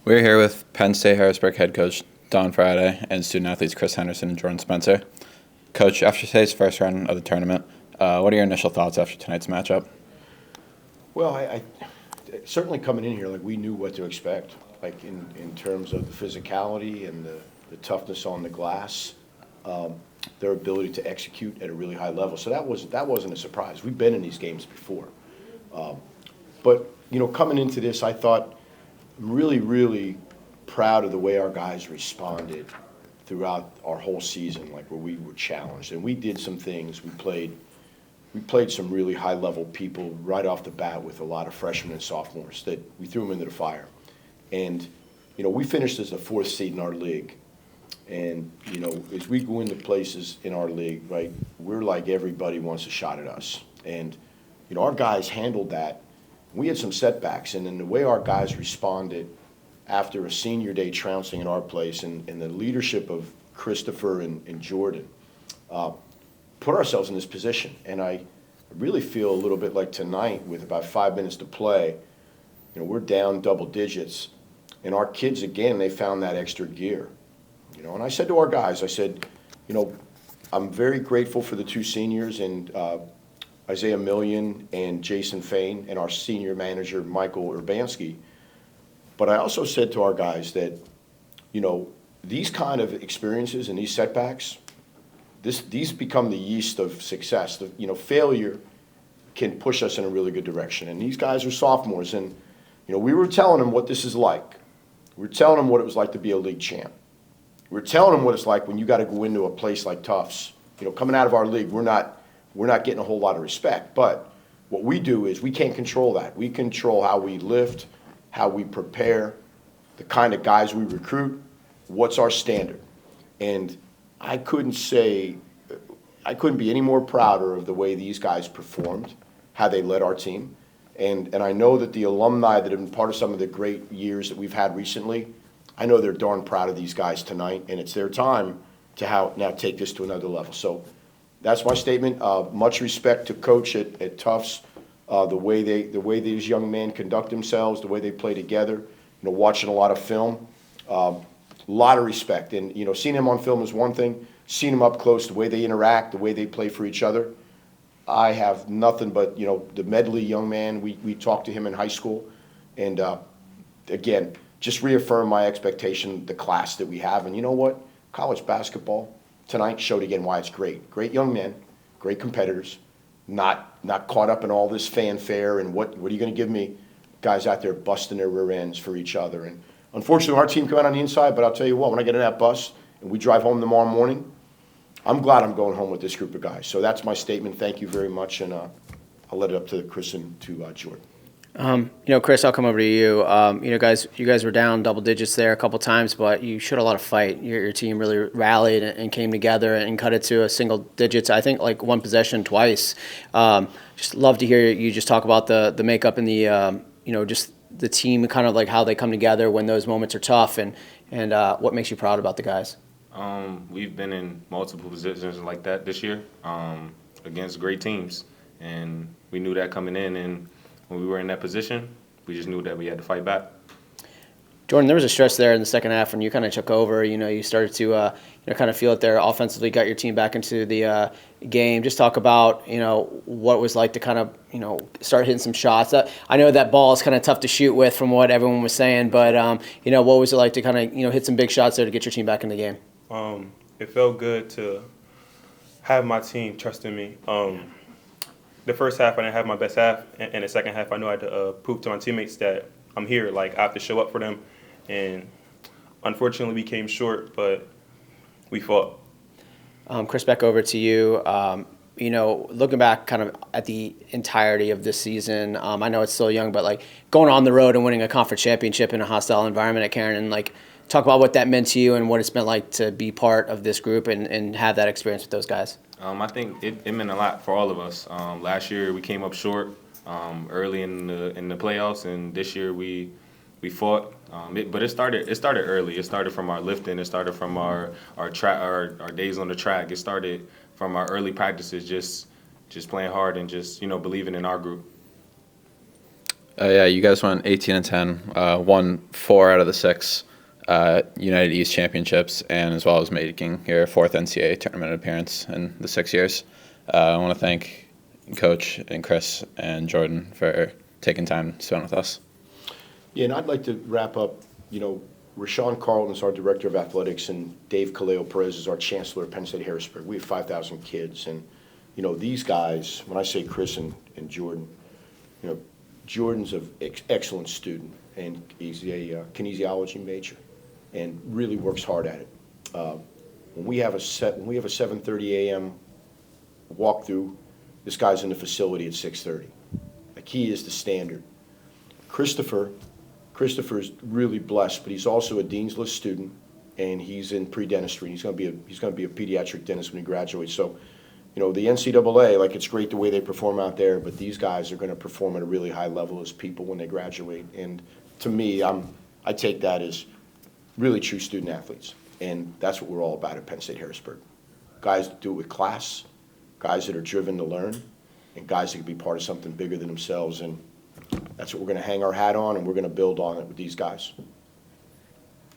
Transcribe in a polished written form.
We're here with Penn State Harrisburg head coach Don Friday and student athletes Chris Henderson and Jordan Spencer. Coach, after today's first round of the tournament, what are your initial thoughts after tonight's matchup? Well, I certainly coming in here, like, we knew what to expect, like in terms of the physicality and the toughness on the glass, their ability to execute at a really high level. So that wasn't a surprise. We've been in these games before. But, coming into this, I thought I'm really, really proud of the way our guys responded throughout our whole season, like where we were challenged. And we did some things. We played some really high-level people right off the bat with a lot of freshmen and sophomores that we threw them into the fire. And, we finished as the fourth seed in our league. And, as we go into places in our league, right, we're like everybody wants a shot at us. And, our guys handled that. We had some setbacks, and then the way our guys responded after a senior day trouncing in our place and the leadership of Christopher and Jordan, put ourselves in this position. And I really feel a little bit like tonight, with about 5 minutes to play, we're down double digits, and our kids, again, they found that extra gear. And I said to our guys, I said, I'm very grateful for the two seniors, and Isaiah Million and Jason Fain, and our senior manager, Michael Urbanski. But I also said to our guys that, these kind of experiences and these setbacks, these become the yeast of success. Failure can push us in a really good direction. And these guys are sophomores, and, we were telling them what this is like. We were telling them what it was like to be a league champ. We were telling them what it's like when you got to go into a place like Tufts. Coming out of our league, we're not getting a whole lot of respect. But what we do is we can't control that. We control how we lift, how we prepare, the kind of guys we recruit, what's our standard. And I couldn't be any more prouder of the way these guys performed, how they led our team. And I know that the alumni that have been part of some of the great years that we've had recently, I know they're darn proud of these guys tonight, and it's their time to now take this to another level. So that's my statement. Much respect to Coach at Tufts, the way these young men conduct themselves, the way they play together. Watching a lot of film, a lot of respect. And seeing them on film is one thing. Seeing them up close, the way they interact, the way they play for each other, I have nothing but the Medley young man. We talked to him in high school, and again, just reaffirm my expectation, the class that we have. And you know what? College basketball tonight showed again why it's great. Great young men, great competitors, not caught up in all this fanfare and what are you going to give me? Guys out there busting their rear ends for each other. And unfortunately, our team came out on the inside, but I'll tell you what, when I get in that bus and we drive home tomorrow morning, I'm glad I'm going home with this group of guys. So that's my statement. Thank you very much, and I'll let it up to Chris and to Jordan. Chris, I'll come over to you. You guys were down double digits there a couple times, but you showed a lot of fight. Your team really rallied and came together and cut it to a single digits. I think like one possession twice. Just love to hear you just talk about the makeup and the just the team, kind of like how they come together when those moments are tough, and what makes you proud about the guys. We've been in multiple positions like that this year against great teams, and we knew that coming in. And when we were in that position, we just knew that we had to fight back. Jordan, there was a stretch there in the second half when you kind of took over. You started to kind of feel it there offensively, got your team back into the game. Just talk about what it was like to kind of start hitting some shots. I know that ball is kind of tough to shoot with from what everyone was saying, but what was it like to kind of hit some big shots there to get your team back in the game? It felt good to have my team trusting me. The first half, I didn't have my best half, and the second half, I knew I had to prove to my teammates that I'm here. Like, I have to show up for them, and unfortunately, we came short, but we fought. Chris, back over to you. Looking back kind of at the entirety of this season, I know it's still young, but like going on the road and winning a conference championship in a hostile environment at Cairn, and like talk about what that meant to you and what it's been like to be part of this group and have that experience with those guys. I think it meant a lot for all of us. Last year we came up short early in the playoffs, and this year we fought. But it started early. It started from our lifting. It started from our days on the track. It started from our early practices, just playing hard and just believing in our group. Yeah, you guys went 18-10, won 4 out of the 6 United East championships, and as well as making your 4th NCAA tournament appearance in the 6 years. I want to thank Coach and Chris and Jordan for taking time to spend with us. Yeah, and I'd like to wrap up, Rashawn Carlton is our Director of Athletics, and Dave Kaleo Perez is our Chancellor at Penn State Harrisburg. We have 5,000 kids, and, these guys, when I say Chris and Jordan, Jordan's an excellent student, and he's a kinesiology major, and really works hard at it. When we have a 7:30 a.m. walkthrough, this guy's in the facility at 6:30. The key is the standard. Christopher's really blessed, but he's also a Dean's List student, and he's in pre-dentistry. He's going to be a pediatric dentist when he graduates. So, the NCAA, it's great the way they perform out there, but these guys are going to perform at a really high level as people when they graduate. And to me, I take that as really true student athletes, and that's what we're all about at Penn State Harrisburg. Guys that do it with class, guys that are driven to learn, and guys that can be part of something bigger than themselves. And that's what we're going to hang our hat on, and we're going to build on it with these guys.